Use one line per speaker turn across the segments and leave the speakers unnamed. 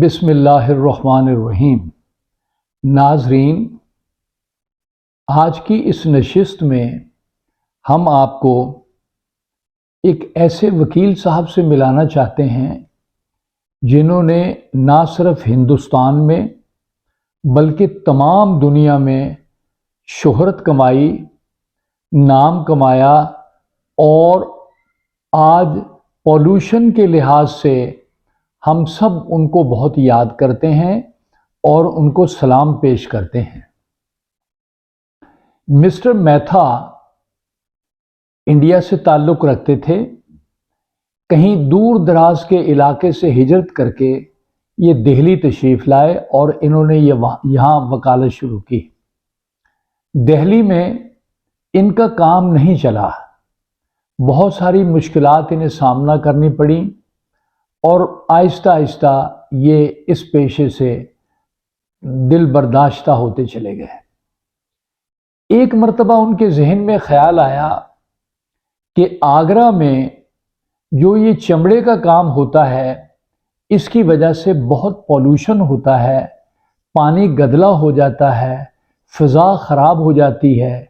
بسم اللہ الرحمن الرحیم۔ ناظرین، آج کی اس نشست میں ہم آپ کو ایک ایسے وکیل صاحب سے ملانا چاہتے ہیں جنہوں نے نہ صرف ہندوستان میں بلکہ تمام دنیا میں شہرت کمائی، نام کمایا، اور آج پولوشن کے لحاظ سے ہم سب ان کو بہت یاد کرتے ہیں اور ان کو سلام پیش کرتے ہیں۔ مسٹر میتھا انڈیا سے تعلق رکھتے تھے۔ کہیں دور دراز کے علاقے سے ہجرت کر کے یہ دہلی تشریف لائے اور انہوں نے یہاں وکالت شروع کی۔ دہلی میں ان کا کام نہیں چلا، بہت ساری مشکلات انہیں سامنا کرنی پڑیں اور آہستہ آہستہ یہ اس پیشے سے دل برداشتہ ہوتے چلے گئے۔ ایک مرتبہ ان کے ذہن میں خیال آیا کہ آگرہ میں جو یہ چمڑے کا کام ہوتا ہے اس کی وجہ سے بہت پولوشن ہوتا ہے، پانی گدلا ہو جاتا ہے، فضا خراب ہو جاتی ہے،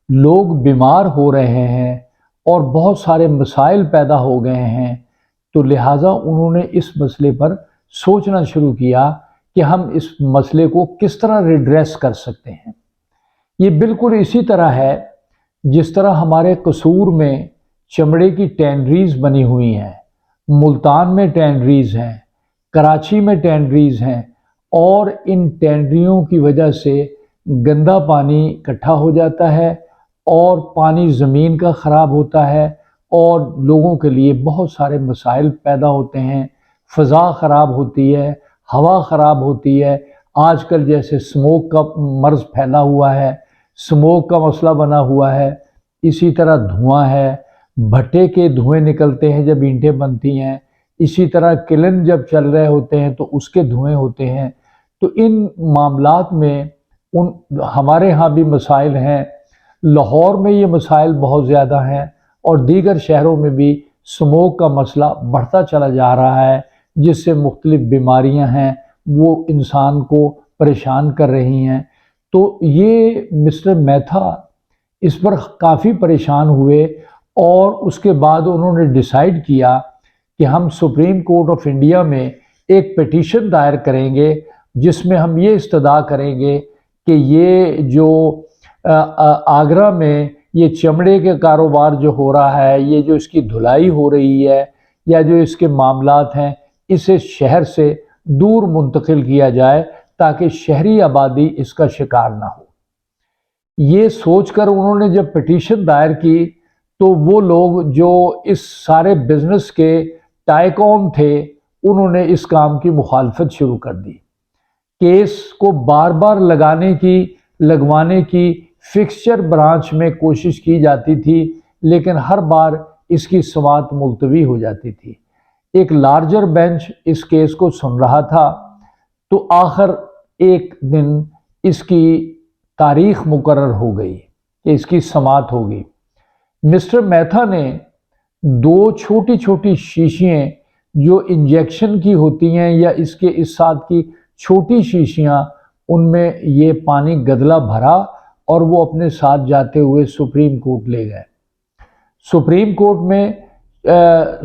لوگ بیمار ہو رہے ہیں اور بہت سارے مسائل پیدا ہو گئے ہیں۔ تو لہٰذا انہوں نے اس مسئلے پر سوچنا شروع کیا کہ ہم اس مسئلے کو کس طرح ریڈریس کر سکتے ہیں۔ یہ بالکل اسی طرح ہے جس طرح ہمارے قصور میں چمڑے کی ٹینریز بنی ہوئی ہیں، ملتان میں ٹینریز ہیں، کراچی میں ٹینریز ہیں، اور ان ٹینریوں کی وجہ سے گندا پانی اکٹھا ہو جاتا ہے اور پانی زمین کا خراب ہوتا ہے اور لوگوں کے لیے بہت سارے مسائل پیدا ہوتے ہیں، فضا خراب ہوتی ہے، ہوا خراب ہوتی ہے۔ آج کل جیسے سموک کا مرض پھیلا ہوا ہے، سموک کا مسئلہ بنا ہوا ہے، اسی طرح دھواں ہے، بھٹے کے دھوئیں نکلتے ہیں جب اینٹیں بنتی ہیں، اسی طرح کلن جب چل رہے ہوتے ہیں تو اس کے دھوئیں ہوتے ہیں۔ تو ان معاملات میں ہمارے ہاں بھی مسائل ہیں، لاہور میں یہ مسائل بہت زیادہ ہیں اور دیگر شہروں میں بھی سموک کا مسئلہ بڑھتا چلا جا رہا ہے، جس سے مختلف بیماریاں ہیں وہ انسان کو پریشان کر رہی ہیں۔ تو یہ مسٹر میتھا اس پر کافی پریشان ہوئے اور اس کے بعد انہوں نے ڈیسائیڈ کیا کہ ہم سپریم کورٹ آف انڈیا میں ایک پیٹیشن دائر کریں گے جس میں ہم یہ استدعا کریں گے کہ یہ جو آگرہ میں یہ چمڑے کے کاروبار جو ہو رہا ہے، یہ جو اس کی دھلائی ہو رہی ہے یا جو اس کے معاملات ہیں، اسے شہر سے دور منتقل کیا جائے تاکہ شہری آبادی اس کا شکار نہ ہو۔ یہ سوچ کر انہوں نے جب پٹیشن دائر کی تو وہ لوگ جو اس سارے بزنس کے ٹائکون تھے انہوں نے اس کام کی مخالفت شروع کر دی۔ کیس کو بار بار لگوانے کی فکسچر برانچ میں کوشش کی جاتی تھی، لیکن ہر بار اس کی سماعت ملتوی ہو جاتی تھی۔ ایک لارجر بینچ اس کیس کو سن رہا تھا تو آخر ایک دن اس کی تاریخ مقرر ہو گئی کہ اس کی سماعت ہوگی۔ مسٹر میتھا نے دو چھوٹی چھوٹی شیشیاں جو انجیکشن کی ہوتی ہیں یا اس کے اس ساتھ کی چھوٹی شیشیاں، ان میں یہ پانی گدلا بھرا اور وہ اپنے ساتھ جاتے ہوئے سپریم کورٹ لے گئے۔ سپریم کورٹ میں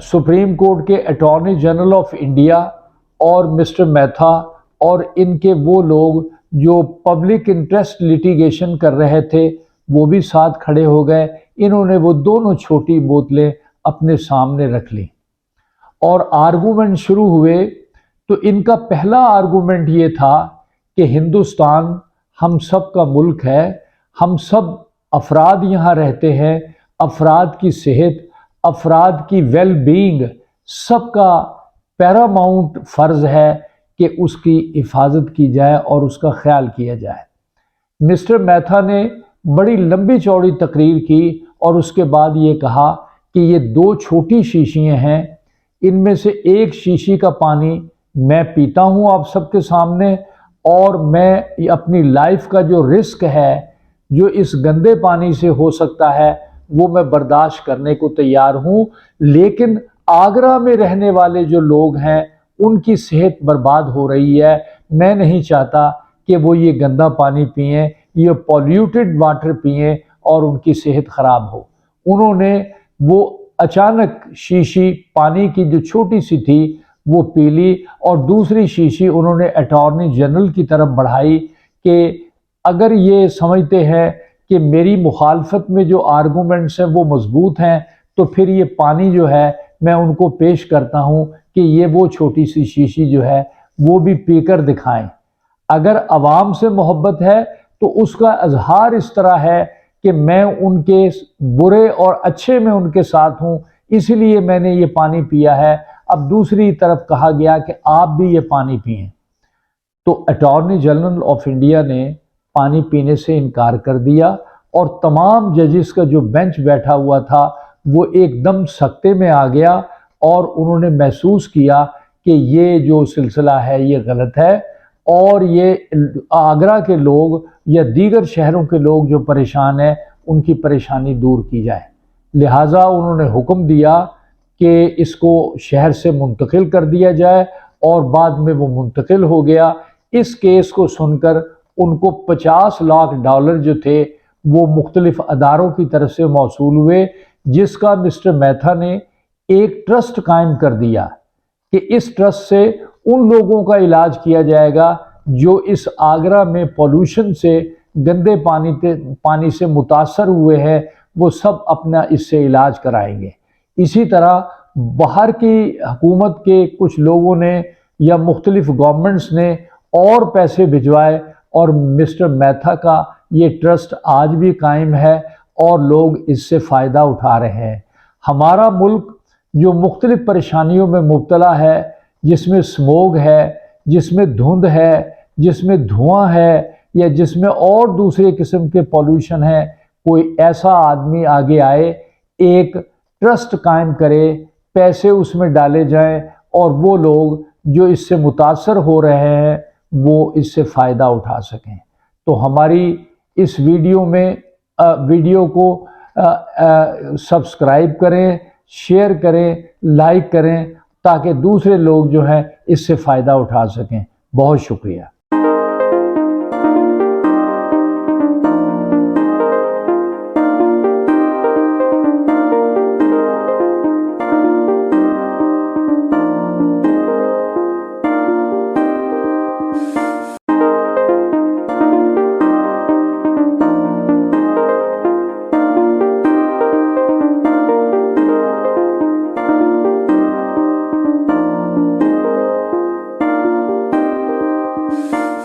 سپریم کورٹ کے اٹارنی جنرل آف انڈیا اور مسٹر میتھا اور ان کے وہ لوگ جو پبلک انٹرسٹ لیٹیگیشن کر رہے تھے وہ بھی ساتھ کھڑے ہو گئے۔ انہوں نے وہ دونوں چھوٹی بوتلیں اپنے سامنے رکھ لیں اور آرگومنٹ شروع ہوئے۔ تو ان کا پہلا آرگومنٹ یہ تھا کہ ہندوستان ہم سب کا ملک ہے، ہم سب افراد یہاں رہتے ہیں، افراد کی صحت، افراد کی ویل بینگ سب کا پیراماؤنٹ فرض ہے کہ اس کی حفاظت کی جائے اور اس کا خیال کیا جائے۔ مسٹر میتھا نے بڑی لمبی چوڑی تقریر کی اور اس کے بعد یہ کہا کہ یہ دو چھوٹی شیشیاں ہیں، ان میں سے ایک شیشی کا پانی میں پیتا ہوں آپ سب کے سامنے، اور میں اپنی لائف کا جو رسک ہے جو اس گندے پانی سے ہو سکتا ہے وہ میں برداشت کرنے کو تیار ہوں، لیکن آگرہ میں رہنے والے جو لوگ ہیں ان کی صحت برباد ہو رہی ہے. میں نہیں چاہتا کہ وہ یہ گندا پانی پئیں، یہ پولیوٹڈ واٹر پئیں اور ان کی صحت خراب ہو. انہوں نے وہ اچانک شیشی پانی کی جو چھوٹی سی تھی وہ پی لی اور دوسری شیشی انہوں نے اٹارنی جنرل کی طرف بڑھائی کہ اگر یہ سمجھتے ہیں کہ میری مخالفت میں جو آرگومنٹس ہیں وہ مضبوط ہیں تو پھر یہ پانی جو ہے میں ان کو پیش کرتا ہوں کہ یہ وہ چھوٹی سی شیشی جو ہے وہ بھی پی کر دکھائیں. اگر عوام سے محبت ہے تو اس کا اظہار اس طرح ہے کہ میں ان کے برے اور اچھے میں ان کے ساتھ ہوں، اسی لیے میں نے یہ پانی پیا ہے. اب دوسری طرف کہا گیا کہ آپ بھی یہ پانی پئیں تو اٹارنی جنرل آف انڈیا نے پانی پینے سے انکار کر دیا اور تمام ججز کا جو بینچ بیٹھا ہوا تھا وہ ایک دم سکتے میں آ گیا اور انہوں نے محسوس کیا کہ یہ جو سلسلہ ہے یہ غلط ہے اور یہ آگرہ کے لوگ یا دیگر شہروں کے لوگ جو پریشان ہیں ان کی پریشانی دور کی جائے. لہٰذا انہوں نے حکم دیا کہ اس کو شہر سے منتقل کر دیا جائے اور بعد میں وہ منتقل ہو گیا. اس کیس کو سن کر ان کو $50 لاکھ جو تھے وہ مختلف اداروں کی طرف سے موصول ہوئے، جس کا مسٹر میتھا نے ایک ٹرسٹ قائم کر دیا کہ اس ٹرسٹ سے ان لوگوں کا علاج کیا جائے گا جو اس آگرہ میں پولوشن سے گندے پانی سے متاثر ہوئے ہیں، وہ سب اپنا اس سے علاج کرائیں گے. اسی طرح باہر کی حکومت کے کچھ لوگوں نے یا مختلف گورنمنٹس نے اور پیسے بھجوائے اور مسٹر میتھا کا یہ ٹرسٹ آج بھی قائم ہے اور لوگ اس سے فائدہ اٹھا رہے ہیں. ہمارا ملک جو مختلف پریشانیوں میں مبتلا ہے، جس میں سموگ ہے، جس میں دھند ہے، جس میں دھواں ہے یا جس میں اور دوسرے قسم کے پولوشن ہے، کوئی ایسا آدمی آگے آئے، ایک ٹرسٹ قائم کرے، پیسے اس میں ڈالے جائیں اور وہ لوگ جو اس سے متاثر ہو رہے ہیں وہ اس سے فائدہ اٹھا سکیں. تو ہماری اس ویڈیو کو سبسکرائب کریں، شیئر کریں، لائک کریں تاکہ دوسرے لوگ جو ہیں اس سے فائدہ اٹھا سکیں. بہت شکریہ.